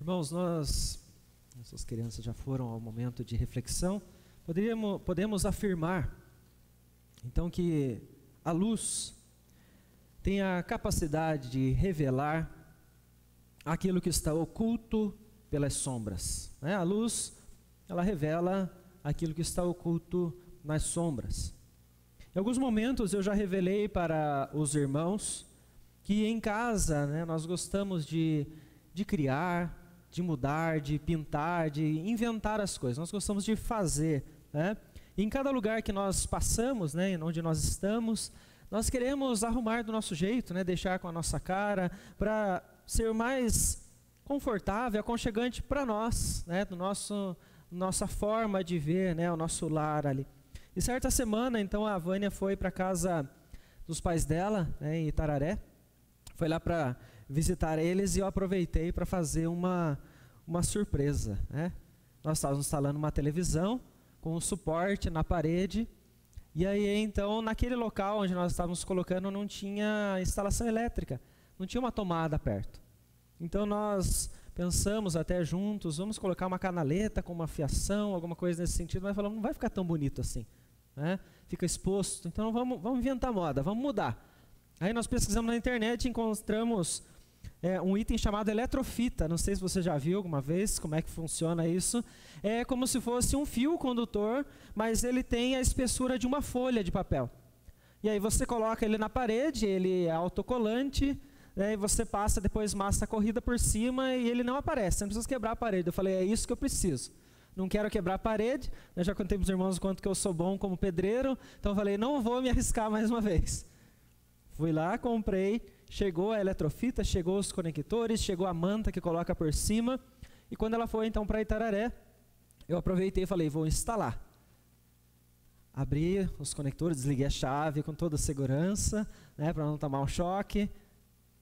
Irmãos, nossas crianças já foram ao momento de reflexão. Podemos afirmar, então, que a luz tem a capacidade de revelar aquilo que está oculto pelas sombras, né? A luz, ela revela aquilo que está oculto nas sombras. Em alguns momentos eu já revelei para os irmãos que em casa, né, nós gostamos de criar, de mudar, de pintar, de inventar as coisas. Nós gostamos de fazer, né? E em cada lugar que nós passamos, né, onde nós estamos, nós queremos arrumar do nosso jeito, né, deixar com a nossa cara, para ser mais confortável, aconchegante para nós, né, nossa forma de ver, né, o nosso lar ali. E certa semana, então, a Vânia foi para a casa dos pais dela, né, em Itararé, foi lá para visitar eles, e eu aproveitei para fazer uma surpresa, né? Nós estávamos instalando uma televisão com um suporte na parede, e aí então naquele local onde nós estávamos colocando não tinha instalação elétrica, não tinha uma tomada perto. Então nós pensamos até juntos, vamos colocar uma canaleta com uma fiação, alguma coisa nesse sentido, mas falamos, não vai ficar tão bonito assim, né? Fica exposto, então vamos inventar moda, vamos mudar. Aí nós pesquisamos na internet e encontramos um item chamado eletrofita. Não sei se você já viu alguma vez como é que funciona isso. É como se fosse um fio condutor, mas ele tem a espessura de uma folha de papel. E aí você coloca ele na parede, ele é autocolante, né, e você passa depois massa corrida por cima e ele não aparece, você não precisa quebrar a parede. Eu falei, é isso que eu preciso. Não quero quebrar a parede, eu já contei para os irmãos o quanto que eu sou bom como pedreiro, então eu falei, não vou me arriscar mais uma vez. Fui lá, comprei, chegou a eletrofita, chegou os conectores, chegou a manta que coloca por cima, e quando ela foi então para Itararé, eu aproveitei e falei, vou instalar. Abri os conectores, desliguei a chave com toda a segurança, né, para não tomar um choque,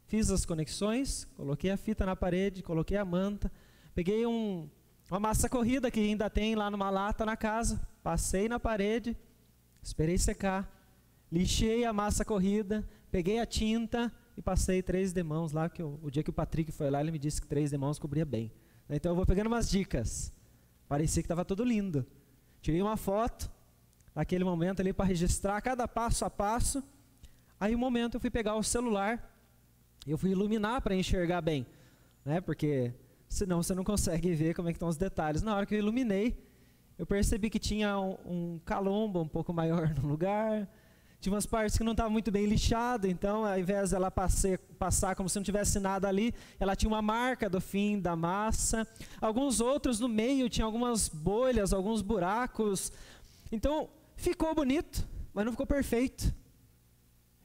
fiz as conexões, coloquei a fita na parede, coloquei a manta, peguei uma massa corrida que ainda tem lá numa lata na casa, passei na parede, esperei secar, lixei a massa corrida, peguei a tinta e passei 3 demãos lá, que o dia que o Patrick foi lá, ele me disse que 3 demãos cobria bem. Então eu vou pegando umas dicas. Parecia que estava tudo lindo. Tirei uma foto, naquele momento ali, para registrar cada passo a passo. Aí, um momento, eu fui pegar o celular, eu fui iluminar para enxergar bem, né? Porque senão você não consegue ver como é que estão os detalhes. Na hora que eu iluminei, eu percebi que tinha um calombo um pouco maior no lugar. Tinha umas partes que não estavam muito bem lixado, então ao invés dela passar como se não tivesse nada ali, ela tinha uma marca do fim da massa. Alguns outros no meio tinham algumas bolhas, alguns buracos. Então ficou bonito, mas não ficou perfeito.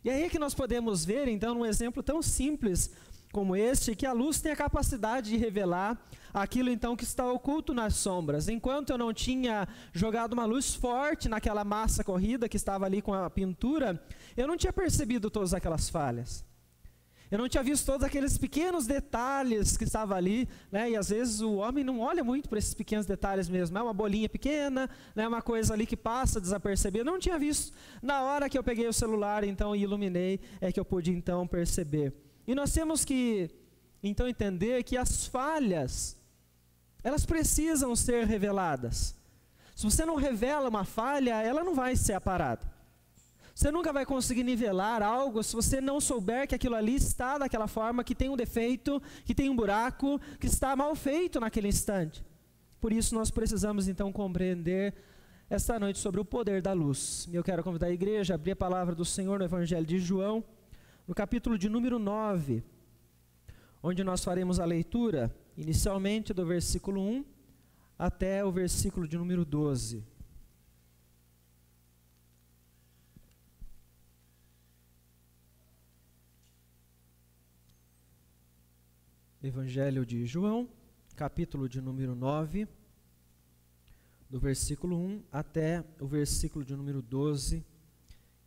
E aí é que nós podemos ver, então, num exemplo tão simples como este, que a luz tem a capacidade de revelar aquilo então que está oculto nas sombras. Enquanto eu não tinha jogado uma luz forte naquela massa corrida que estava ali com a pintura, eu não tinha percebido todas aquelas falhas. Eu não tinha visto todos aqueles pequenos detalhes que estavam ali, né? E às vezes o homem não olha muito para esses pequenos detalhes mesmo. É uma bolinha pequena, né? Uma coisa ali que passa desapercebida. Eu não tinha visto. Na hora que eu peguei o celular então e iluminei, é que eu pude então perceber. E nós temos que, então, entender que as falhas, elas precisam ser reveladas. Se você não revela uma falha, ela não vai ser aparada. Você nunca vai conseguir nivelar algo se você não souber que aquilo ali está daquela forma, que tem um defeito, que tem um buraco, que está mal feito naquele instante. Por isso nós precisamos, então, compreender esta noite sobre o poder da luz. E eu quero convidar a igreja a abrir a palavra do Senhor no Evangelho de João, no capítulo de número 9, onde nós faremos a leitura, inicialmente do versículo 1 até o versículo de número 12. Evangelho de João, capítulo de número 9, do versículo 1 até o versículo de número 12,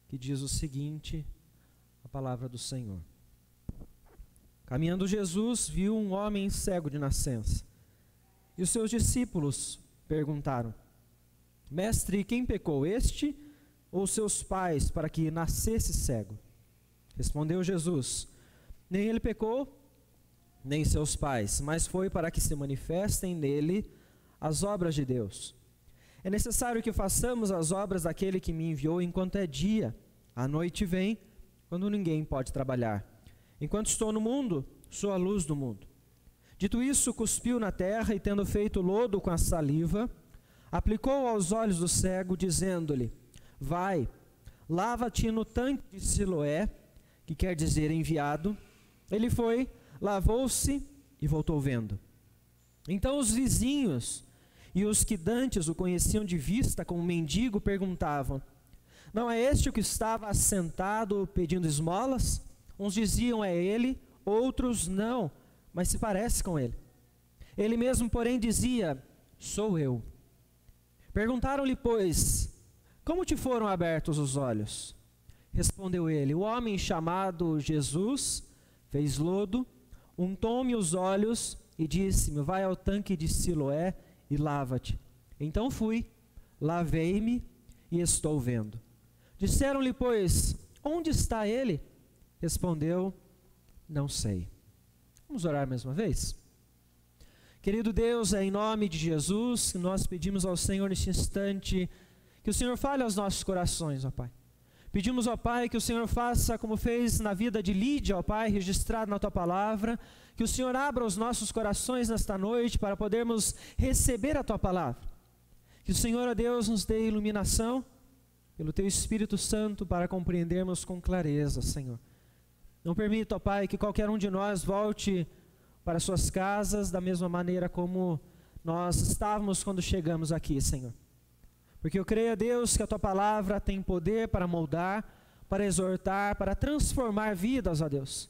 que diz o seguinte: a palavra do Senhor. Caminhando Jesus, viu um homem cego de nascença. E os seus discípulos perguntaram: Mestre, quem pecou, este ou seus pais, para que nascesse cego? Respondeu Jesus: Nem ele pecou, nem seus pais, mas foi para que se manifestem nele as obras de Deus. É necessário que façamos as obras daquele que me enviou enquanto é dia. A noite vem, quando ninguém pode trabalhar. Enquanto estou no mundo, sou a luz do mundo. Dito isso, cuspiu na terra e, tendo feito lodo com a saliva, aplicou aos olhos do cego, dizendo-lhe: vai, lava-te no tanque de Siloé, que quer dizer enviado. Ele foi, lavou-se e voltou vendo. Então os vizinhos e os que dantes o conheciam de vista como mendigo perguntavam: não é este o que estava assentado pedindo esmolas? Uns diziam: é ele, outros: não, mas se parece com ele. Ele mesmo, porém, dizia: sou eu. Perguntaram-lhe, pois: como te foram abertos os olhos? Respondeu ele: o homem chamado Jesus fez lodo, untou-me os olhos e disse-me: vai ao tanque de Siloé e lava-te. Então fui, lavei-me e estou vendo. Disseram-lhe, pois: onde está ele? Respondeu: não sei. Vamos orar mais uma vez? Querido Deus, é em nome de Jesus que nós pedimos ao Senhor neste instante que o Senhor fale aos nossos corações, ó Pai. Pedimos, ó Pai, que o Senhor faça como fez na vida de Lídia, ó Pai, registrado na Tua Palavra, que o Senhor abra os nossos corações nesta noite para podermos receber a Tua Palavra. Que o Senhor, ó Deus, nos dê iluminação pelo Teu Espírito Santo para compreendermos com clareza, Senhor. Não permita, ó Pai, que qualquer um de nós volte para suas casas da mesma maneira como nós estávamos quando chegamos aqui, Senhor. Porque eu creio, Deus, que a Tua Palavra tem poder para moldar, para exortar, para transformar vidas, ó Deus.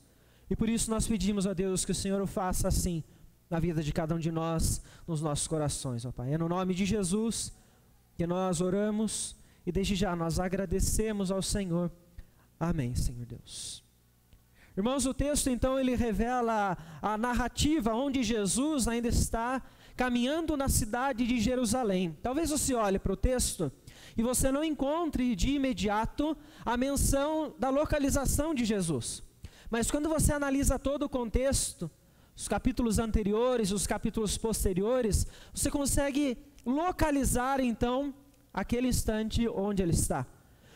E por isso nós pedimos, ó Deus, que o Senhor o faça assim na vida de cada um de nós, nos nossos corações, ó Pai. É no nome de Jesus que nós oramos e desde já nós agradecemos ao Senhor. Amém, Senhor Deus. Irmãos, o texto então ele revela a narrativa onde Jesus ainda está caminhando na cidade de Jerusalém. Talvez você olhe para o texto e você não encontre de imediato a menção da localização de Jesus. Mas quando você analisa todo o contexto, os capítulos anteriores, os capítulos posteriores, você consegue localizar então aquele instante onde ele está.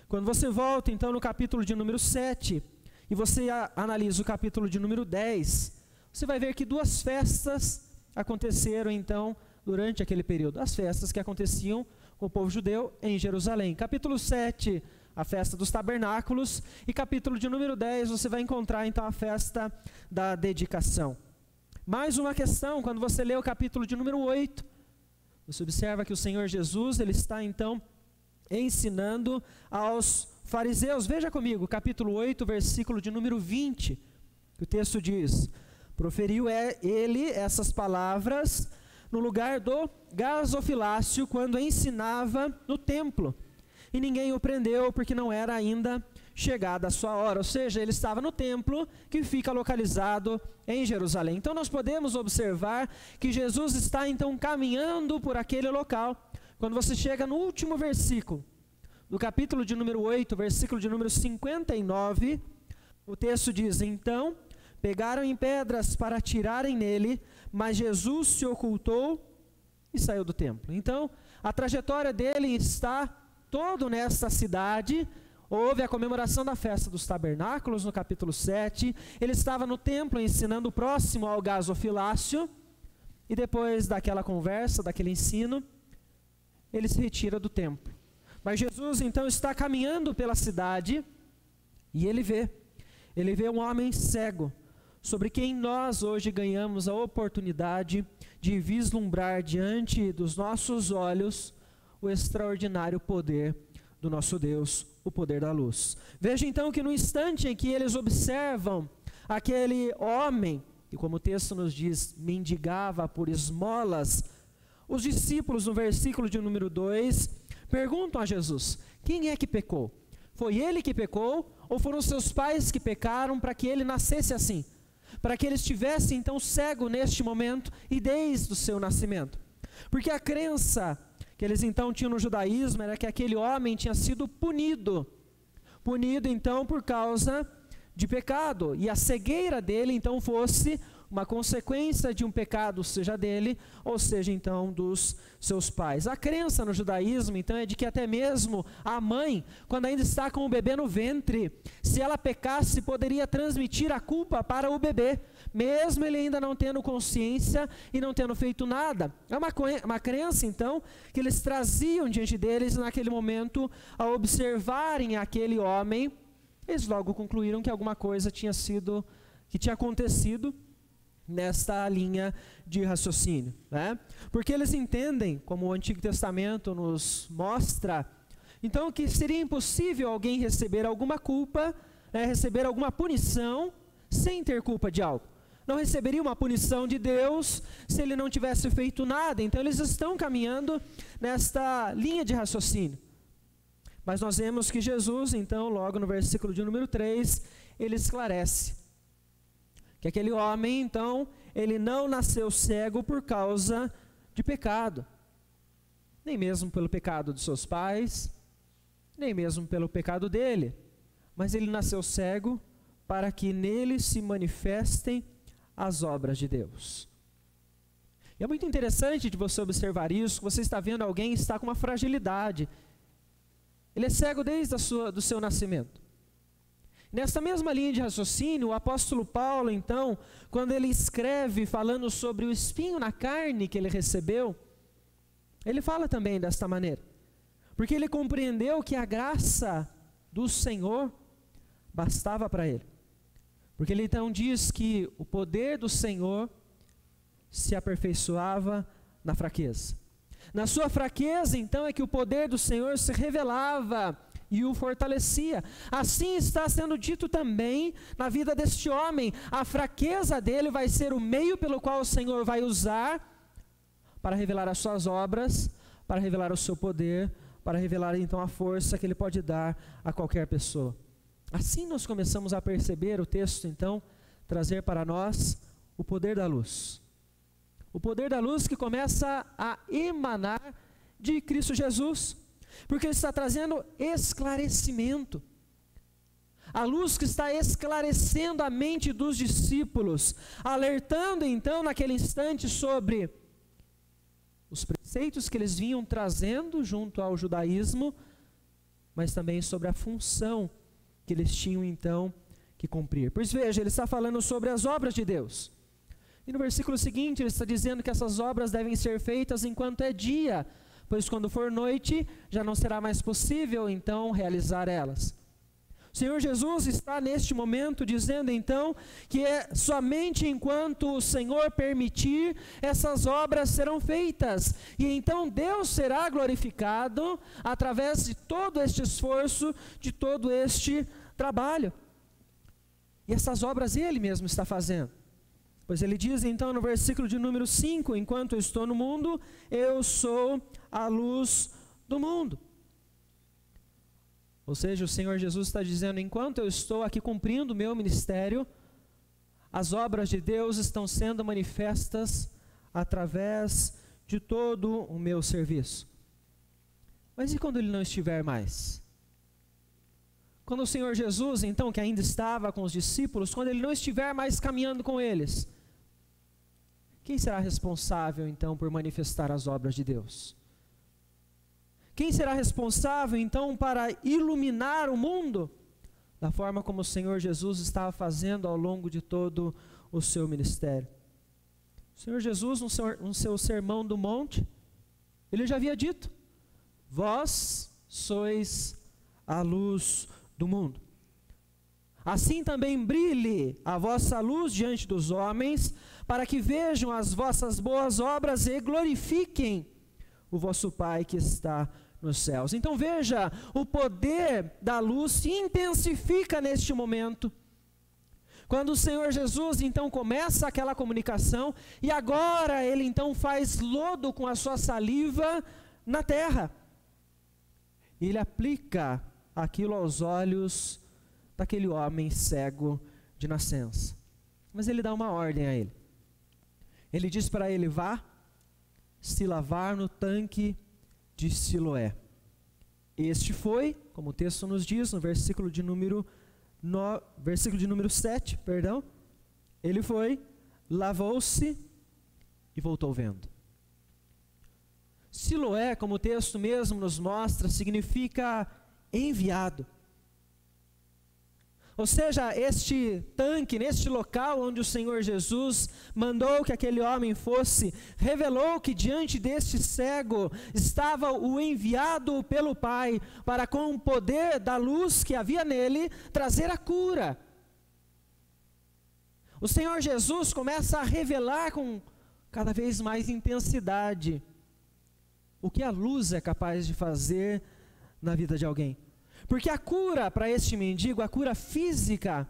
Quando você volta então no capítulo de número 7, e você analisa o capítulo de número 10, você vai ver que duas festas aconteceram então durante aquele período. As festas que aconteciam com o povo judeu em Jerusalém. Capítulo 7, a festa dos tabernáculos, e capítulo de número 10, você vai encontrar então a festa da dedicação. Mais uma questão, quando você lê o capítulo de número 8, você observa que o Senhor Jesus, ele está então ensinando aos fariseus. Veja comigo, capítulo 8, versículo de número 20, que o texto diz: proferiu ele essas palavras no lugar do gasofilácio, quando ensinava no templo, e ninguém o prendeu, porque não era ainda chegada a sua hora. Ou seja, ele estava no templo, que fica localizado em Jerusalém. Então nós podemos observar que Jesus está então caminhando por aquele local. Quando você chega no último versículo do capítulo de número 8, versículo de número 59, o texto diz: então pegaram em pedras para atirarem nele, mas Jesus se ocultou e saiu do templo. Então a trajetória dele está todo nesta cidade. Houve a comemoração da festa dos tabernáculos no capítulo 7, ele estava no templo ensinando próximo ao gasofilácio, e depois daquela conversa, daquele ensino, ele se retira do templo. Mas Jesus então está caminhando pela cidade, e ele vê um homem cego, sobre quem nós hoje ganhamos a oportunidade de vislumbrar diante dos nossos olhos o extraordinário poder do nosso Deus, o poder da luz. Veja então que no instante em que eles observam aquele homem, que como o texto nos diz, mendigava por esmolas, os discípulos no versículo de número 2, perguntam a Jesus: quem é que pecou? Foi ele que pecou ou foram seus pais que pecaram para que ele nascesse assim? Para que ele estivesse então cego neste momento e desde o seu nascimento? Porque a crença que eles então tinham no judaísmo era que aquele homem tinha sido punido então por causa de pecado, e a cegueira dele então fosse uma consequência de um pecado, seja dele, ou seja então dos seus pais. A crença no judaísmo então é de que até mesmo a mãe, quando ainda está com o bebê no ventre, se ela pecasse, poderia transmitir a culpa para o bebê, mesmo ele ainda não tendo consciência e não tendo feito nada. É uma crença então que eles traziam diante deles naquele momento, ao observarem aquele homem. Eles logo concluíram que alguma coisa tinha acontecido nesta linha de raciocínio, né? Porque eles entendem, como o Antigo Testamento nos mostra, então que seria impossível alguém receber alguma culpa, né, receber alguma punição sem ter culpa de algo. Não receberia uma punição de Deus se ele não tivesse feito nada. Então eles estão caminhando nesta linha de raciocínio. Mas nós vemos que Jesus, então, logo no versículo de número 3, ele esclarece que aquele homem, então, ele não nasceu cego por causa de pecado, nem mesmo pelo pecado dos seus pais, nem mesmo pelo pecado dele, mas ele nasceu cego para que nele se manifestem as obras de Deus. E é muito interessante de você observar isso, que você está vendo alguém que está com uma fragilidade. Ele é cego desde do seu nascimento. Nesta mesma linha de raciocínio, o apóstolo Paulo, então, quando ele escreve falando sobre o espinho na carne que ele recebeu, ele fala também desta maneira, porque ele compreendeu que a graça do Senhor bastava para ele. Porque ele então diz que o poder do Senhor se aperfeiçoava na fraqueza. Na sua fraqueza, então, é que o poder do Senhor se revelava e o fortalecia. Assim está sendo dito também na vida deste homem. A fraqueza dele vai ser o meio pelo qual o Senhor vai usar para revelar as suas obras, para revelar o seu poder, para revelar então a força que ele pode dar a qualquer pessoa. Assim nós começamos a perceber o texto, então, trazer para nós o poder da luz. O poder da luz que começa a emanar de Cristo Jesus, porque ele está trazendo esclarecimento. A luz que está esclarecendo a mente dos discípulos, alertando então naquele instante sobre os preceitos que eles vinham trazendo junto ao judaísmo, mas também sobre a função que eles tinham então que cumprir. Pois veja, ele está falando sobre as obras de Deus. E no versículo seguinte ele está dizendo que essas obras devem ser feitas enquanto é dia, pois quando for noite já não será mais possível então realizar elas. O Senhor Jesus está neste momento dizendo então que é somente enquanto o Senhor permitir, essas obras serão feitas, e então Deus será glorificado através de todo este esforço, de todo este trabalho. E essas obras Ele mesmo está fazendo. Pois Ele diz então no versículo de número 5, enquanto eu estou no mundo, eu sou a luz do mundo. Ou seja, o Senhor Jesus está dizendo, enquanto eu estou aqui cumprindo o meu ministério, as obras de Deus estão sendo manifestas através de todo o meu serviço. Mas e quando Ele não estiver mais? Quando o Senhor Jesus, então, que ainda estava com os discípulos, quando Ele não estiver mais caminhando com eles, quem será responsável, então, por manifestar as obras de Deus? Quem será responsável, então, para iluminar o mundo da forma como o Senhor Jesus estava fazendo ao longo de todo o seu ministério? O Senhor Jesus, no seu sermão do monte, Ele já havia dito, vós sois a luz do mundo. Assim também brilhe a vossa luz diante dos homens, para que vejam as vossas boas obras e glorifiquem o vosso Pai que está nos céus. Então veja, o poder da luz se intensifica neste momento, quando o Senhor Jesus então começa aquela comunicação, e agora Ele então faz lodo com a sua saliva na terra, e Ele aplica aquilo aos olhos daquele homem cego de nascença. Mas Ele dá uma ordem a ele. Ele diz para ele, vá se lavar no tanque de Siloé. Este foi, como o texto nos diz, no versículo de número 7, ele foi lavou-se e voltou vendo. Siloé, como o texto mesmo nos mostra, significa enviado. Ou seja, este tanque, neste local onde o Senhor Jesus mandou que aquele homem fosse, revelou que diante deste cego estava o enviado pelo Pai, para com o poder da luz que havia nele, trazer a cura. O Senhor Jesus começa a revelar com cada vez mais intensidade o que a luz é capaz de fazer na vida de alguém. Porque a cura para este mendigo, a cura física,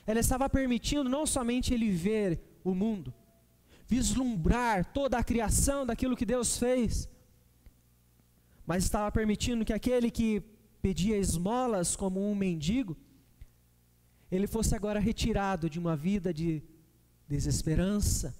ela estava permitindo não somente ele ver o mundo, vislumbrar toda a criação daquilo que Deus fez, mas estava permitindo que aquele que pedia esmolas como um mendigo, ele fosse agora retirado de uma vida de desesperança,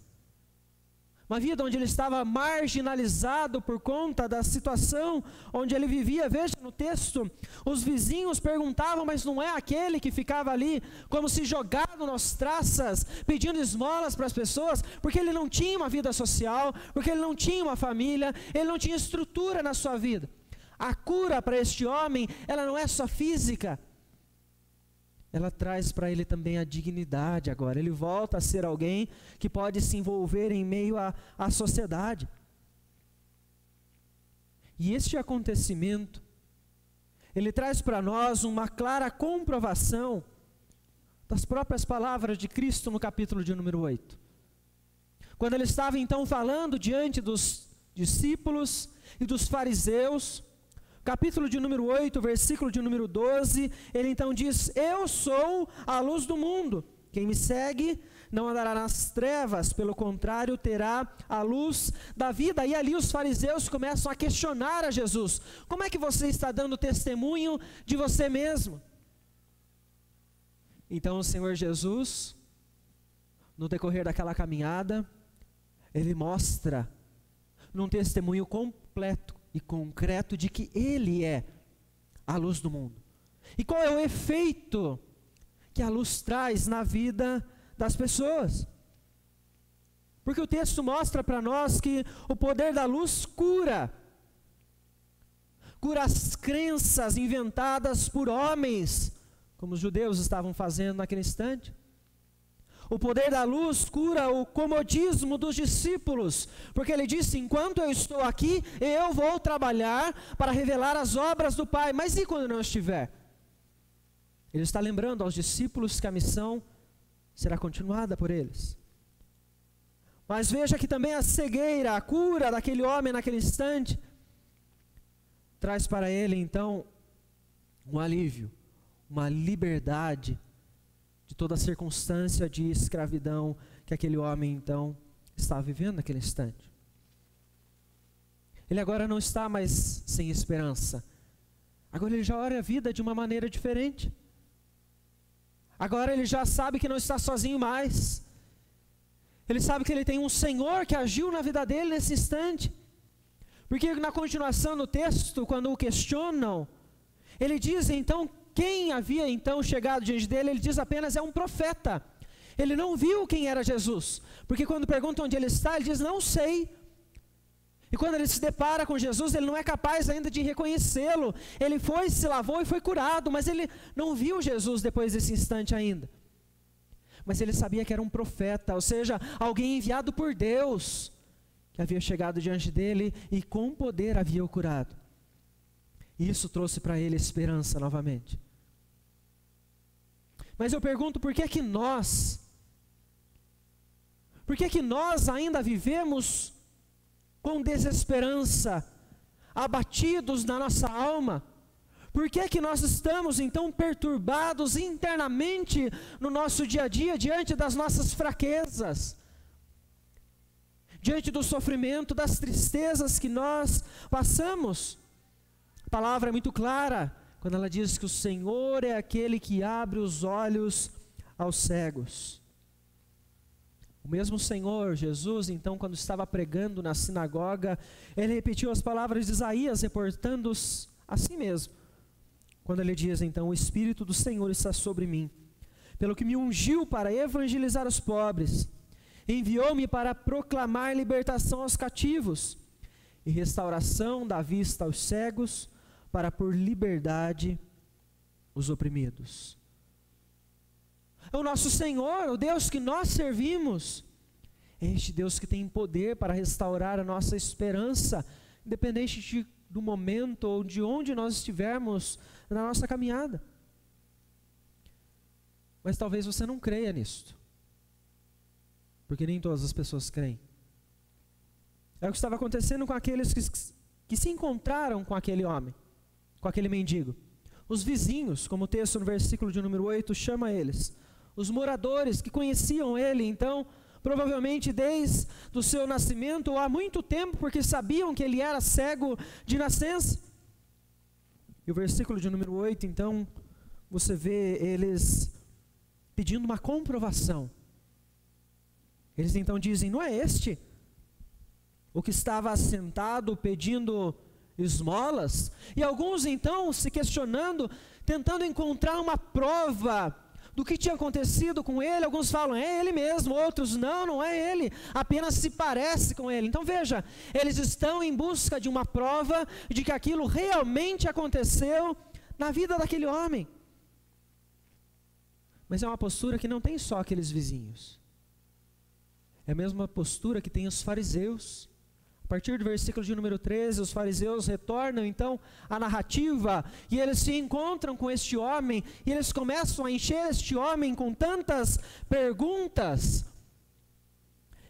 uma vida onde ele estava marginalizado por conta da situação onde ele vivia. Veja no texto, os vizinhos perguntavam, mas não é aquele que ficava ali como se jogado nas traças, pedindo esmolas para as pessoas, porque ele não tinha uma vida social, porque ele não tinha uma família, ele não tinha estrutura na sua vida. A cura para este homem, ela não é só física, ela traz para ele também a dignidade agora. Ele volta a ser alguém que pode se envolver em meio à sociedade. E este acontecimento, ele traz para nós uma clara comprovação das próprias palavras de Cristo no capítulo de número 8. Quando ele estava então falando diante dos discípulos e dos fariseus, capítulo de número 8, versículo de número 12, ele então diz: eu sou a luz do mundo, quem me segue não andará nas trevas, pelo contrário terá a luz da vida. E ali os fariseus começam a questionar a Jesus: como é que você está dando testemunho de você mesmo? Então o Senhor Jesus, no decorrer daquela caminhada, ele mostra num testemunho completo e concreto de que ele é a luz do mundo. E qual é o efeito que a luz traz na vida das pessoas? Porque o texto mostra para nós que o poder da luz cura as crenças inventadas por homens, como os judeus estavam fazendo naquele instante. O poder da luz cura o comodismo dos discípulos, porque ele disse: enquanto eu estou aqui, eu vou trabalhar para revelar as obras do Pai. Mas e quando não estiver? Ele está lembrando aos discípulos que a missão será continuada por eles. Mas veja que também a cegueira, a cura daquele homem naquele instante, traz para ele então um alívio, uma liberdade de toda a circunstância de escravidão que aquele homem então estava vivendo naquele instante. Ele agora não está mais sem esperança. Agora ele já olha a vida de uma maneira diferente. Agora ele já sabe que não está sozinho mais. Ele sabe que ele tem um Senhor que agiu na vida dele nesse instante. Porque na continuação do texto, quando o questionam, ele diz então quem havia então chegado diante dele. Ele diz apenas: é um profeta. Ele não viu quem era Jesus, porque quando perguntam onde ele está, ele diz: não sei. E quando ele se depara com Jesus, ele não é capaz ainda de reconhecê-lo. Ele foi, se lavou e foi curado, mas ele não viu Jesus depois desse instante ainda. Mas ele sabia que era um profeta, ou seja, alguém enviado por Deus, que havia chegado diante dele e com poder havia o curado. E isso trouxe para ele esperança novamente. Mas eu pergunto, por que nós ainda vivemos com desesperança, abatidos na nossa alma? Por que nós estamos então perturbados internamente no nosso dia a dia, diante das nossas fraquezas, diante do sofrimento, das tristezas que nós passamos? A palavra é muito clara quando ela diz que o Senhor é aquele que abre os olhos aos cegos. O mesmo Senhor Jesus, então, quando estava pregando na sinagoga, ele repetiu as palavras de Isaías, reportando-os a si mesmo, quando ele diz então: o Espírito do Senhor está sobre mim, pelo que me ungiu para evangelizar os pobres, enviou-me para proclamar libertação aos cativos e restauração da vista aos cegos, para pôr liberdade os oprimidos. O nosso Senhor, o Deus que nós servimos, é este Deus que tem poder para restaurar a nossa esperança, independente do momento ou de onde nós estivermos na nossa caminhada. Mas talvez você não creia nisto, porque nem todas as pessoas creem. É o que estava acontecendo com aqueles que se encontraram com aquele homem, com aquele mendigo. Os vizinhos, como o texto no versículo de número 8 chama eles, os moradores que conheciam ele, então, provavelmente desde o seu nascimento ou há muito tempo, porque sabiam que ele era cego de nascença. E o versículo de número 8, então, você vê eles pedindo uma comprovação. Eles então dizem: não é este o que estava assentado pedindo esmolas? E alguns então se questionando, tentando encontrar uma prova do que tinha acontecido com ele. Alguns falam: é ele mesmo. Outros: não é ele, apenas se parece com ele. Então veja, eles estão em busca de uma prova de que aquilo realmente aconteceu na vida daquele homem. Mas é uma postura que não tem só aqueles vizinhos, é a mesma postura que tem os fariseus. A partir do versículo de número 13, os fariseus retornam então à narrativa, e eles se encontram com este homem, e eles começam a encher este homem com tantas perguntas.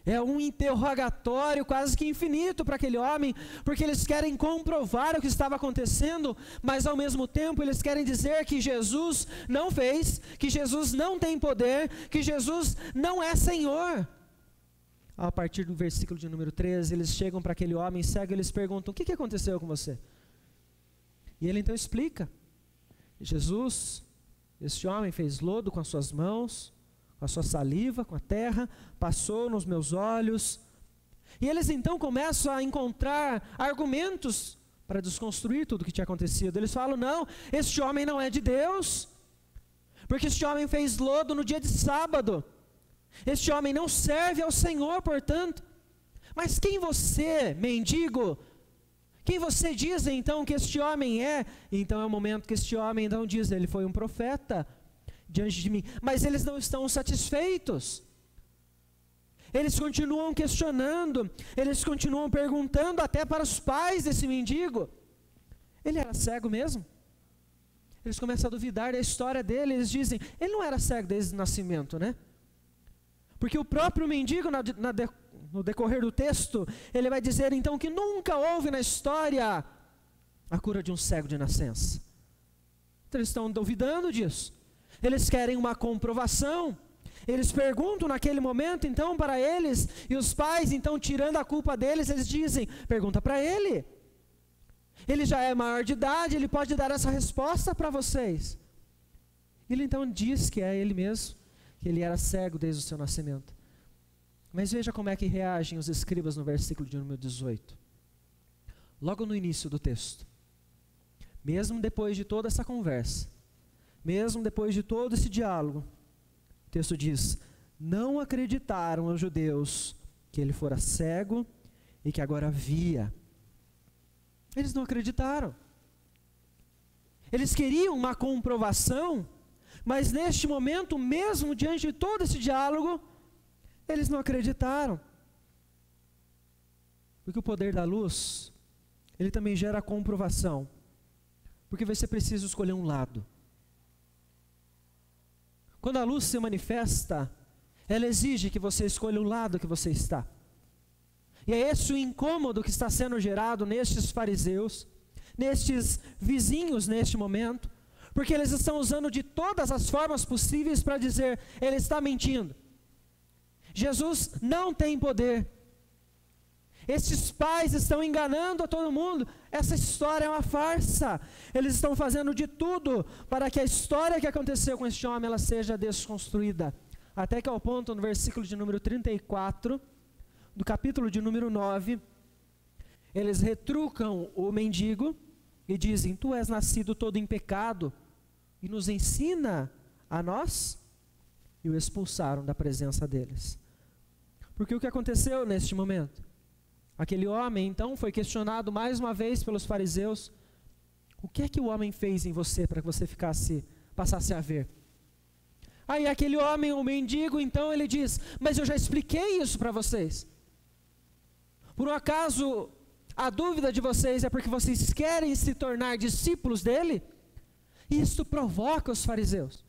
É um interrogatório quase que infinito para aquele homem, porque eles querem comprovar o que estava acontecendo, mas ao mesmo tempo eles querem dizer que Jesus não fez, que Jesus não tem poder, que Jesus não é Senhor. A partir do versículo de número 13, eles chegam para aquele homem cego e eles perguntam: o que aconteceu com você? E ele então explica: Jesus, este homem fez lodo com as suas mãos, com a sua saliva, com a terra, passou nos meus olhos. E eles então começam a encontrar argumentos para desconstruir tudo o que tinha acontecido. Eles falam: não, este homem não é de Deus, porque este homem fez lodo no dia de sábado. Este homem não serve ao Senhor, portanto. Mas quem você, mendigo, quem você diz então que este homem é? Então é o momento que este homem então diz: ele foi um profeta diante de mim. Mas eles não estão satisfeitos. Eles continuam questionando, eles continuam perguntando até para os pais desse mendigo: ele era cego mesmo? Eles começam a duvidar da história dele. Eles dizem: ele não era cego desde o nascimento, né? Porque o próprio mendigo, no decorrer do texto, ele vai dizer então que nunca houve na história a cura de um cego de nascença. Então eles estão duvidando disso. Eles querem uma comprovação. Eles perguntam naquele momento então para eles, e os pais então, tirando a culpa deles, eles dizem: pergunta para ele. Ele já é maior de idade, ele pode dar essa resposta para vocês. Ele então diz que é ele mesmo, que ele era cego desde o seu nascimento. Mas veja como é que reagem os escribas no versículo de número 18. Logo no início do texto, mesmo depois de toda essa conversa, mesmo depois de todo esse diálogo, o texto diz: não acreditaram aos judeus que ele fora cego e que agora via. Eles não acreditaram. Eles queriam uma comprovação, mas neste momento, mesmo diante de todo esse diálogo, eles não acreditaram. Porque o poder da luz, ele também gera comprovação. Porque vai ser preciso escolher um lado. Quando a luz se manifesta, ela exige que você escolha o lado que você está. E é esse o incômodo que está sendo gerado nestes fariseus, nestes vizinhos neste momento, porque eles estão usando de todas as formas possíveis para dizer: ele está mentindo. Jesus não tem poder. Estes pais estão enganando a todo mundo. Essa história é uma farsa. Eles estão fazendo de tudo para que a história que aconteceu com este homem ela seja desconstruída. Até que ao ponto, no versículo de número 34, do capítulo de número 9, eles retrucam o mendigo e dizem: tu és nascido todo em pecado e nos ensina a nós? e o expulsaram da presença deles. Porque o que aconteceu neste momento? Aquele homem, então, foi questionado mais uma vez pelos fariseus: o que é que o homem fez em você para que você passasse a ver? Aí aquele homem, o mendigo, então ele diz: mas eu já expliquei isso para vocês. Por um acaso a dúvida de vocês é porque vocês querem se tornar discípulos dele? E isso provoca os fariseus.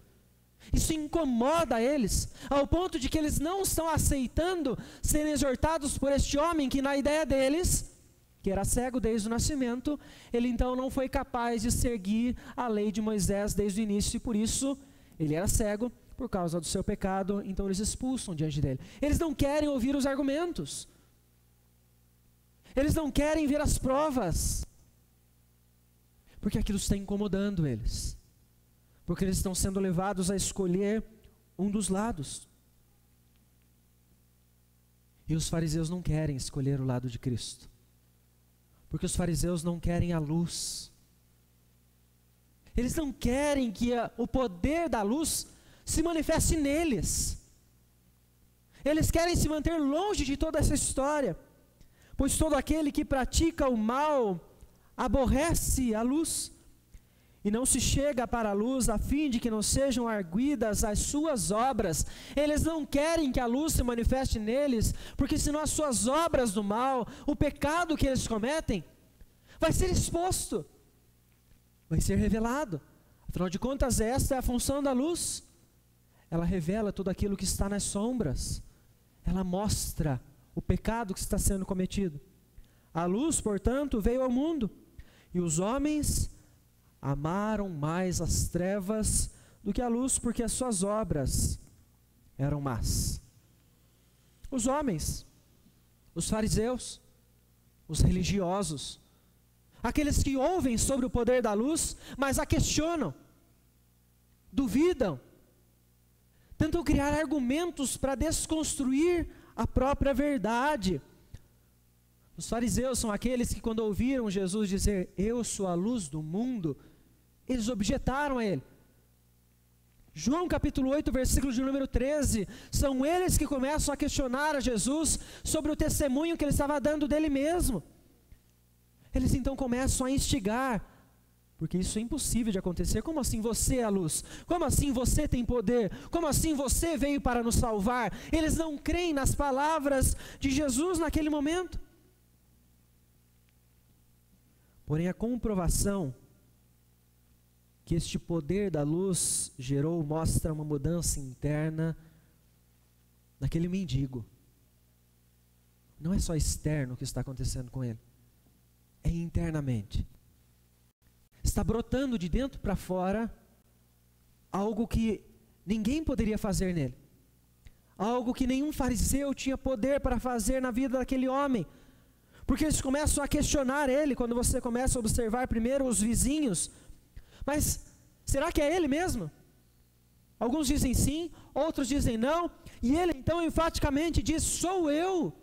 Isso incomoda eles, ao ponto de que eles não estão aceitando serem exortados por este homem que, na ideia deles, que era cego desde o nascimento, ele então não foi capaz de seguir a lei de Moisés desde o início, e por isso ele era cego por causa do seu pecado, então eles expulsam diante dele. Eles não querem ouvir os argumentos, eles não querem ver as provas, porque aquilo está incomodando eles. Porque eles estão sendo levados a escolher um dos lados. E os fariseus não querem escolher o lado de Cristo. Porque os fariseus não querem a luz. Eles não querem que o poder da luz se manifeste neles. Eles querem se manter longe de toda essa história. Pois todo aquele que pratica o mal aborrece a luz. E não se chega para a luz a fim de que não sejam arguidas as suas obras. Eles não querem que a luz se manifeste neles, porque senão as suas obras do mal, o pecado que eles cometem, vai ser exposto, vai ser revelado. Afinal de contas, esta é a função da luz. Ela revela tudo aquilo que está nas sombras. Ela mostra o pecado que está sendo cometido. A luz, portanto, veio ao mundo, e os homens amaram mais as trevas do que a luz, porque as suas obras eram más. Os homens, os fariseus, os religiosos, aqueles que ouvem sobre o poder da luz, mas a questionam, duvidam, tentam criar argumentos para desconstruir a própria verdade. Os fariseus são aqueles que, quando ouviram Jesus dizer: eu sou a luz do mundo, eles objetaram a ele. João capítulo 8, versículo de número 13, são eles que começam a questionar a Jesus sobre o testemunho que ele estava dando dele mesmo. Eles então começam a instigar, porque isso é impossível de acontecer. Como assim você é a luz? Como assim você tem poder? Como assim você veio para nos salvar? Eles não creem nas palavras de Jesus naquele momento. Porém, a comprovação que este poder da luz gerou mostra uma mudança interna naquele mendigo. Não é só externo o que está acontecendo com ele, é internamente. Está brotando de dentro para fora algo que ninguém poderia fazer nele, algo que nenhum fariseu tinha poder para fazer na vida daquele homem, porque eles começam a questionar ele. Quando você começa a observar primeiro os vizinhos: mas será que é ele mesmo? Alguns dizem sim, outros dizem não, e ele então enfaticamente diz: sou eu.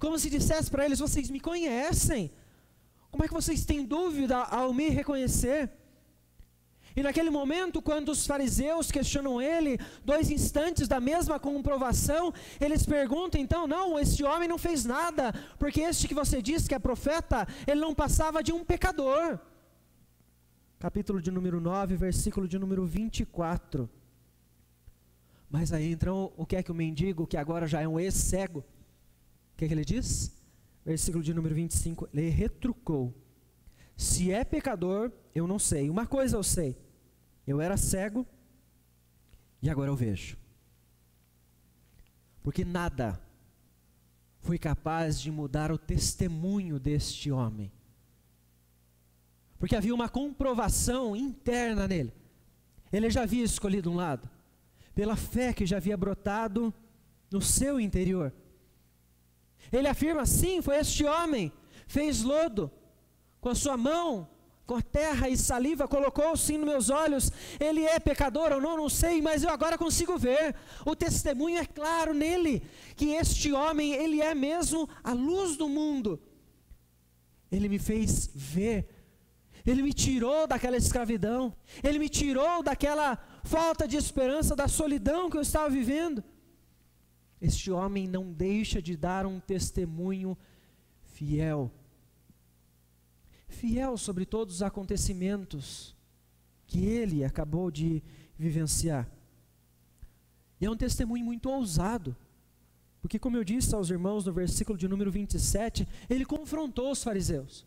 Como se dissesse para eles: vocês me conhecem, como é que vocês têm dúvida ao me reconhecer? E naquele momento, quando os fariseus questionam ele, 2 instantes da mesma comprovação, eles perguntam então: não, este homem não fez nada, porque este que você diz que é profeta, ele não passava de um pecador. Capítulo de número 9, versículo de número 24. Mas aí então, o que é que o mendigo, que agora já é um ex-cego, o que é que ele diz? Versículo de número 25, ele retrucou: se é pecador, eu não sei. Uma coisa eu sei: eu era cego e agora eu vejo. Porque nada foi capaz de mudar o testemunho deste homem. Porque havia uma comprovação interna nele. Ele já havia escolhido um lado, pela fé que já havia brotado no seu interior. Ele afirma: sim, foi este homem, fez lodo com a sua mão, com a terra e saliva, colocou sim nos meus olhos. Ele é pecador ou não sei, mas eu agora consigo ver. O testemunho é claro nele, que este homem, ele é mesmo a luz do mundo. Ele me fez ver, Ele me tirou daquela escravidão. Ele me tirou daquela falta de esperança, da solidão que eu estava vivendo. Este homem não deixa de dar um testemunho fiel. Fiel sobre todos os acontecimentos que ele acabou de vivenciar. E é um testemunho muito ousado. Porque, como eu disse aos irmãos no versículo de número 27, ele confrontou os fariseus.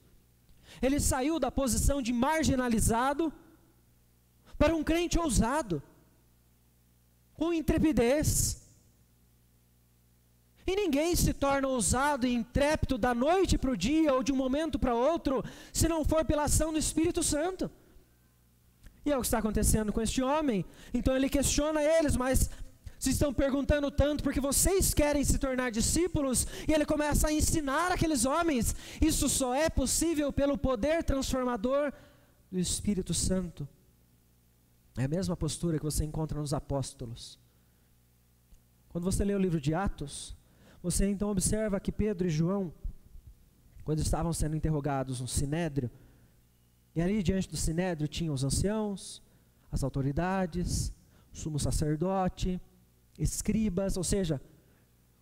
Ele saiu da posição de marginalizado para um crente ousado, com intrepidez. E ninguém se torna ousado e intrépido da noite para o dia ou de um momento para outro, se não for pela ação do Espírito Santo. E é o que está acontecendo com este homem. Então ele questiona eles, mas vocês estão perguntando tanto porque vocês querem se tornar discípulos, e ele começa a ensinar aqueles homens. Isso só é possível pelo poder transformador do Espírito Santo. É a mesma postura que você encontra nos apóstolos. Quando você lê o livro de Atos, você então observa que Pedro e João, quando estavam sendo interrogados no Sinédrio, e ali diante do Sinédrio tinham os anciãos, as autoridades, o sumo sacerdote, escribas, ou seja,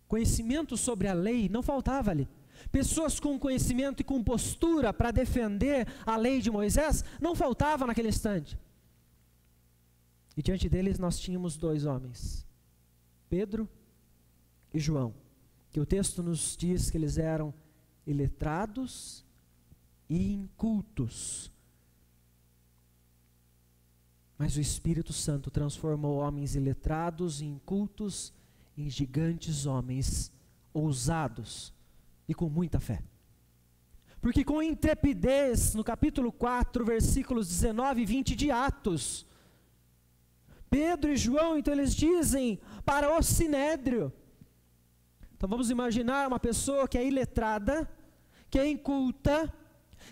conhecimento sobre a lei não faltava ali. Pessoas com conhecimento e com postura para defender a lei de Moisés não faltava naquele instante. E diante deles nós tínhamos dois homens, Pedro e João, que o texto nos diz que eles eram iletrados e incultos. Mas o Espírito Santo transformou homens iletrados e incultos em gigantes homens ousados e com muita fé. Porque com intrepidez, no capítulo 4, versículos 19 e 20 de Atos, Pedro e João, então eles dizem para o Sinédrio. Então vamos imaginar uma pessoa que é iletrada, que é inculta,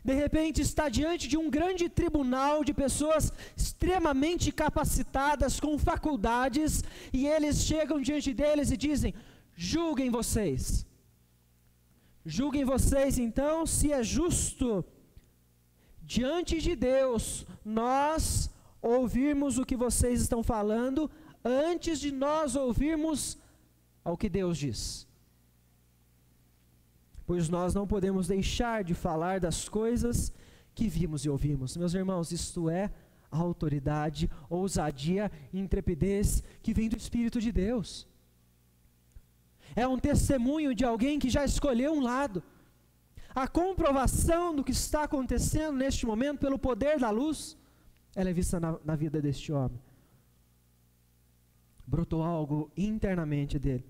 de repente está diante de um grande tribunal de pessoas extremamente capacitadas, com faculdades, e eles chegam diante deles e dizem: julguem vocês então se é justo diante de Deus nós ouvirmos o que vocês estão falando antes de nós ouvirmos ao que Deus diz. Pois nós não podemos deixar de falar das coisas que vimos e ouvimos. Meus irmãos, isto é a autoridade, ousadia e intrepidez que vem do Espírito de Deus. É um testemunho de alguém que já escolheu um lado. A comprovação do que está acontecendo neste momento pelo poder da luz, ela é vista na vida deste homem. Brotou algo internamente dele.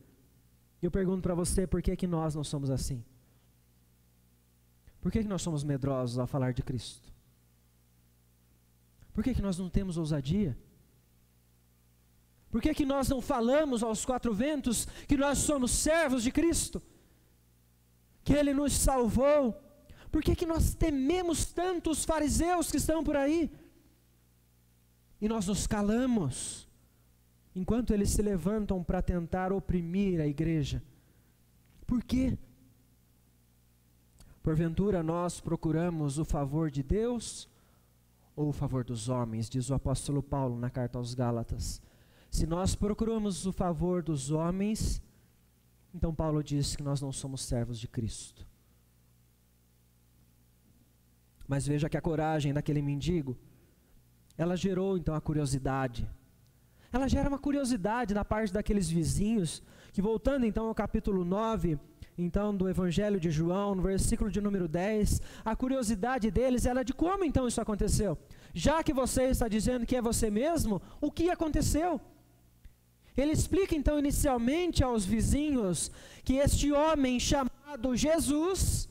E eu pergunto para você, por que nós não somos assim? Por que nós somos medrosos ao falar de Cristo? Por que nós não temos ousadia? Por que nós não falamos aos quatro ventos que nós somos servos de Cristo? Que Ele nos salvou? Por que nós tememos tanto os fariseus que estão por aí? E nós nos calamos, enquanto eles se levantam para tentar oprimir a igreja. Por quê? Porventura nós procuramos o favor de Deus ou o favor dos homens, diz o apóstolo Paulo na carta aos Gálatas. Se nós procuramos o favor dos homens, então Paulo diz que nós não somos servos de Cristo. Mas veja que a coragem daquele mendigo, ela gerou então a curiosidade. Ela gera uma curiosidade na parte daqueles vizinhos, que voltando então ao capítulo 9, então do Evangelho de João, no versículo de número 10, a curiosidade deles era de como então isso aconteceu. Já que você está dizendo que é você mesmo, o que aconteceu? Ele explica então inicialmente aos vizinhos que este homem chamado Jesus,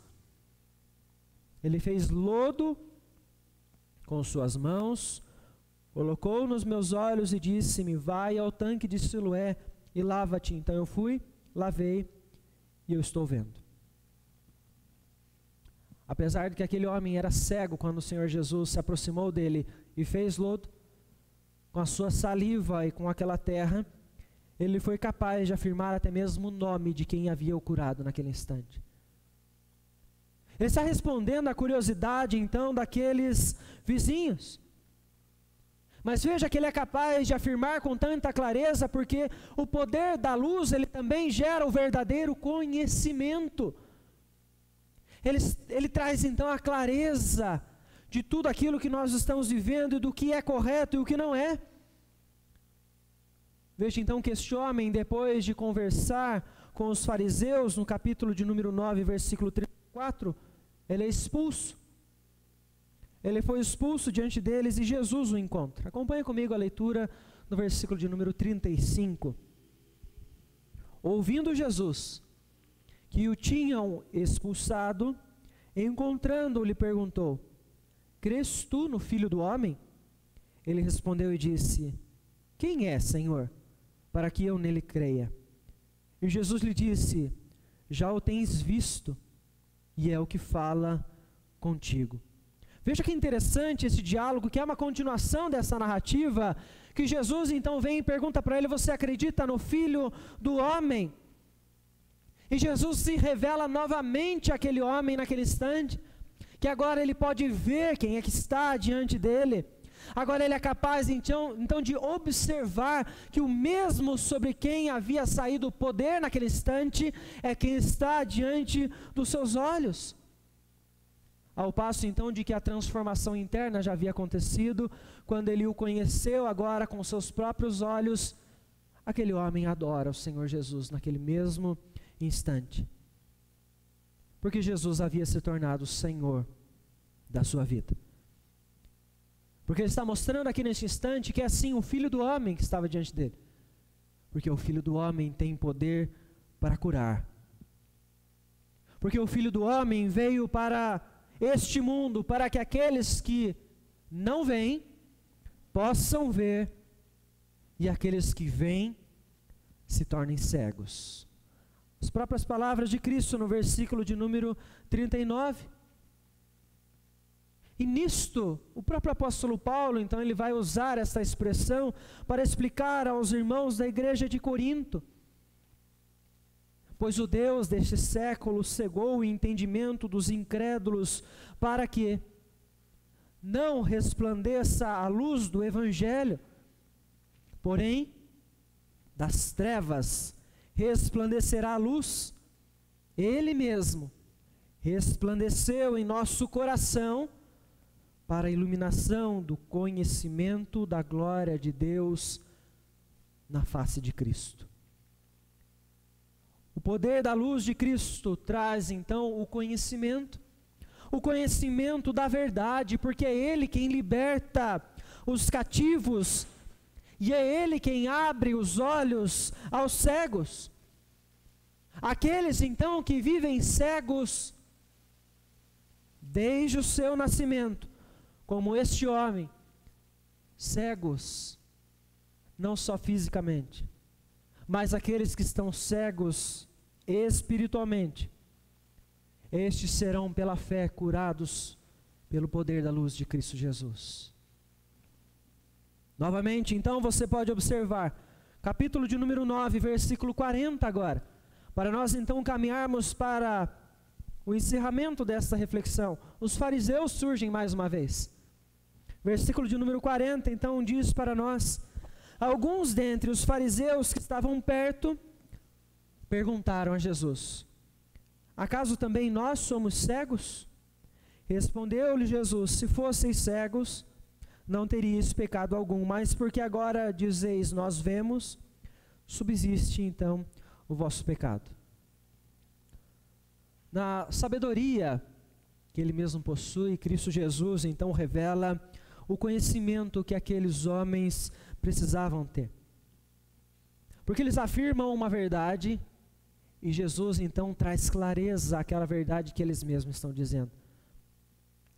ele fez lodo com suas mãos, colocou nos meus olhos e disse-me: vai ao tanque de Siloé e lava-te. Então eu fui, lavei e eu estou vendo. Apesar de que aquele homem era cego quando o Senhor Jesus se aproximou dele e fez lodo, com a sua saliva e com aquela terra, ele foi capaz de afirmar até mesmo o nome de quem havia o curado naquele instante. Ele está respondendo à curiosidade, então, daqueles vizinhos. Mas veja que ele é capaz de afirmar com tanta clareza, porque o poder da luz, ele também gera o verdadeiro conhecimento. Ele traz então a clareza de tudo aquilo que nós estamos vivendo, e do que é correto e o que não é. Veja então que este homem, depois de conversar com os fariseus, no capítulo de número 9, versículo 34, ele é expulso. Ele foi expulso diante deles e Jesus o encontra. Acompanhe comigo a leitura no versículo de número 35. Ouvindo Jesus que o tinham expulsado, encontrando-o, lhe perguntou: crês tu no Filho do Homem? Ele respondeu e disse: quem é, Senhor, para que eu nele creia? E Jesus lhe disse: já o tens visto, e é o que fala contigo. Veja que interessante esse diálogo, que é uma continuação dessa narrativa, que Jesus então vem e pergunta para ele: você acredita no Filho do Homem? E Jesus se revela novamente àquele homem naquele instante, que agora ele pode ver quem é que está diante dele. Agora ele é capaz então de observar que o mesmo sobre quem havia saído o poder naquele instante é quem está diante dos seus olhos. Ao passo então de que a transformação interna já havia acontecido, quando ele o conheceu agora com seus próprios olhos, aquele homem adora o Senhor Jesus naquele mesmo instante. Porque Jesus havia se tornado o Senhor da sua vida. Porque ele está mostrando aqui neste instante que é assim o Filho do Homem que estava diante dele. Porque o Filho do Homem tem poder para curar. Porque o Filho do Homem veio para este mundo, para que aqueles que não veem, possam ver, e aqueles que veem, se tornem cegos. As próprias palavras de Cristo no versículo de número 39. E nisto, o próprio apóstolo Paulo, então ele vai usar esta expressão para explicar aos irmãos da igreja de Corinto. Pois o Deus deste século cegou o entendimento dos incrédulos, para que não resplandeça a luz do Evangelho. Porém, das trevas resplandecerá a luz. Ele mesmo resplandeceu em nosso coração, para a iluminação do conhecimento da glória de Deus na face de Cristo. O poder da luz de Cristo traz então o conhecimento da verdade, porque é Ele quem liberta os cativos, e é Ele quem abre os olhos aos cegos. Aqueles então que vivem cegos desde o seu nascimento, como este homem, cegos, não só fisicamente, mas aqueles que estão cegos espiritualmente, estes serão pela fé curados pelo poder da luz de Cristo Jesus. Novamente, então você pode observar, capítulo de número 9, versículo 40 agora, para nós então caminharmos para o encerramento desta reflexão. Os fariseus surgem mais uma vez. Versículo de número 40, então, diz para nós: alguns dentre os fariseus que estavam perto perguntaram a Jesus: acaso também nós somos cegos? Respondeu-lhe Jesus: se fosseis cegos, não teríeis pecado algum, mas porque agora dizeis nós vemos, subsiste então o vosso pecado. Na sabedoria que ele mesmo possui, Cristo Jesus então revela o conhecimento que aqueles homens precisavam ter. Porque eles afirmam uma verdade, e Jesus então traz clareza àquela verdade que eles mesmos estão dizendo.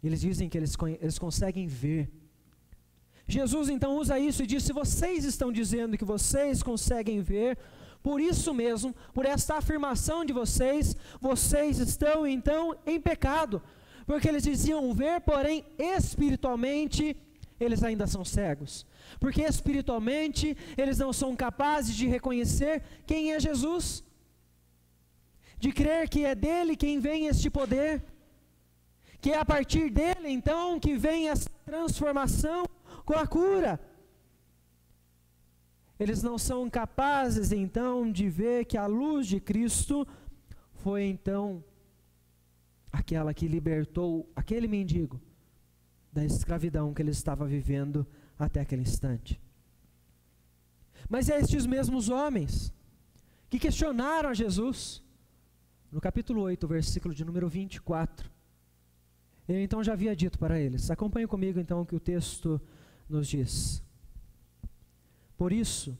Eles dizem que eles conseguem ver. Jesus então usa isso e diz: se vocês estão dizendo que vocês conseguem ver, por isso mesmo, por esta afirmação de vocês, vocês estão então em pecado. Porque eles diziam ver, porém espiritualmente eles ainda são cegos. Porque espiritualmente eles não são capazes de reconhecer quem é Jesus, de crer que é dele quem vem este poder. que é a partir dele, então, que vem essa transformação com a cura. Eles não são capazes, então, de ver que a luz de Cristo foi, então, aquela que libertou aquele mendigo da escravidão que ele estava vivendo até aquele instante. Mas é estes mesmos homens que questionaram a Jesus, no capítulo 8, versículo de número 24, ele então já havia dito para eles, acompanhe comigo então o que o texto nos diz. Por isso,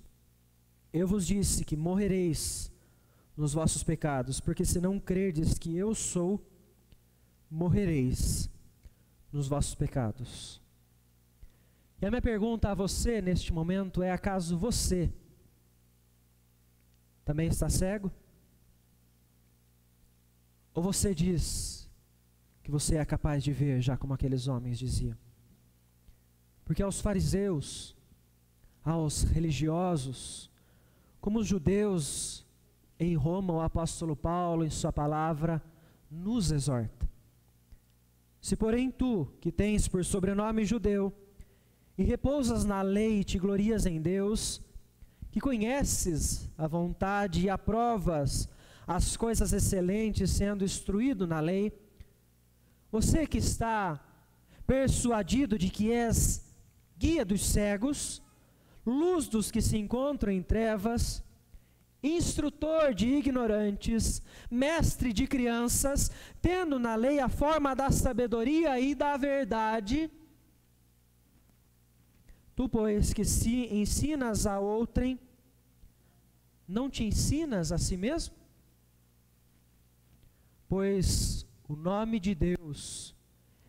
eu vos disse que morrereis nos vossos pecados, porque se não crerdes que eu sou, morrereis nos vossos pecados. E a minha pergunta a você neste momento é: acaso você também está cego? Ou você diz que você é capaz de ver, já como aqueles homens diziam? Porque aos fariseus, aos religiosos, como os judeus em Roma, o apóstolo Paulo, em sua palavra, nos exorta. Se porém tu, que tens por sobrenome judeu, e repousas na lei e te glorias em Deus, que conheces a vontade e aprovas as coisas excelentes, sendo instruído na lei, você que está persuadido de que és guia dos cegos, luz dos que se encontram em trevas, instrutor de ignorantes, mestre de crianças, tendo na lei a forma da sabedoria e da verdade, tu, pois, que se ensinas a outrem, não te ensinas a si mesmo? Pois o nome de Deus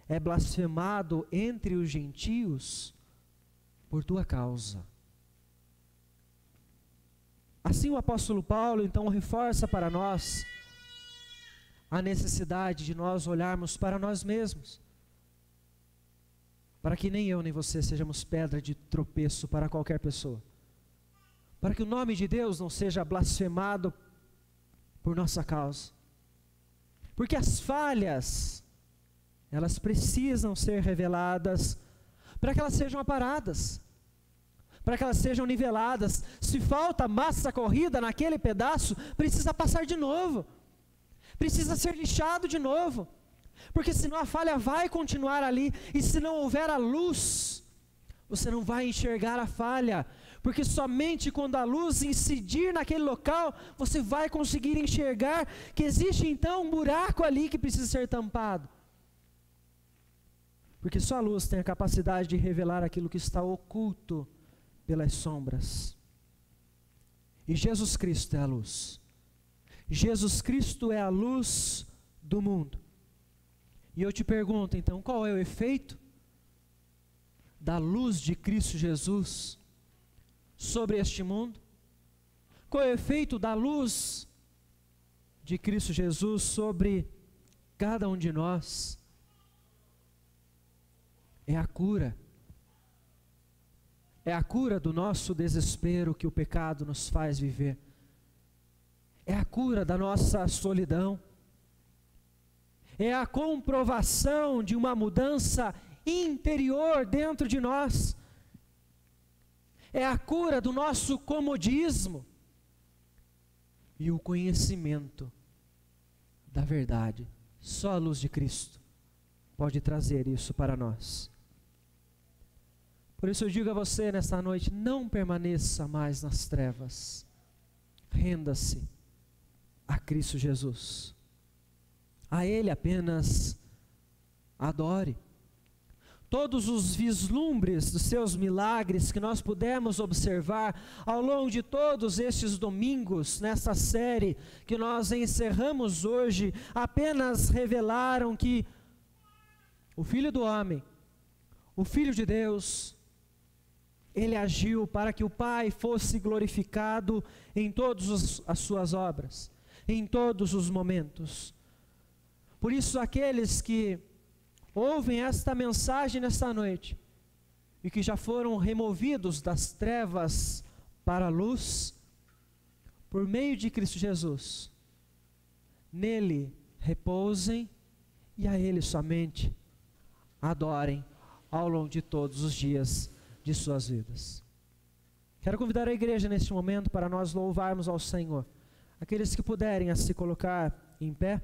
é blasfemado entre os gentios por tua causa. Assim o apóstolo Paulo então reforça para nós a necessidade de nós olharmos para nós mesmos, para que nem eu nem você sejamos pedra de tropeço para qualquer pessoa, para que o nome de Deus não seja blasfemado por nossa causa, porque as falhas, elas precisam ser reveladas para que elas sejam aparadas, para que elas sejam niveladas. Se falta massa corrida naquele pedaço, precisa passar de novo, precisa ser lixado de novo, porque senão a falha vai continuar ali, e se não houver a luz, você não vai enxergar a falha, porque somente quando a luz incidir naquele local, você vai conseguir enxergar que existe então um buraco ali que precisa ser tampado, porque só a luz tem a capacidade de revelar aquilo que está oculto pelas sombras. E Jesus Cristo é a luz. Jesus Cristo é a luz do mundo. E eu te pergunto então, qual é o efeito da luz de Cristo Jesus sobre este mundo? Qual é o efeito da luz de Cristo Jesus sobre cada um de nós? É a cura. É a cura do nosso desespero que o pecado nos faz viver. É a cura da nossa solidão. É a comprovação de uma mudança interior dentro de nós. É a cura do nosso comodismo. E o conhecimento da verdade. Só a luz de Cristo pode trazer isso para nós. Por isso eu digo a você nesta noite, não permaneça mais nas trevas. Renda-se a Cristo Jesus. A Ele apenas adore. Todos os vislumbres dos seus milagres que nós pudemos observar ao longo de todos estes domingos, nesta série que nós encerramos hoje, apenas revelaram que o Filho do Homem, o Filho de Deus, Ele agiu para que o Pai fosse glorificado em todas as suas obras, em todos os momentos. Por isso, aqueles que ouvem esta mensagem nesta noite, e que já foram removidos das trevas para a luz, por meio de Cristo Jesus, nele repousem e a Ele somente adorem ao longo de todos os dias de suas vidas. Quero convidar a igreja neste momento para nós louvarmos ao Senhor. Aqueles que puderem a se colocar em pé.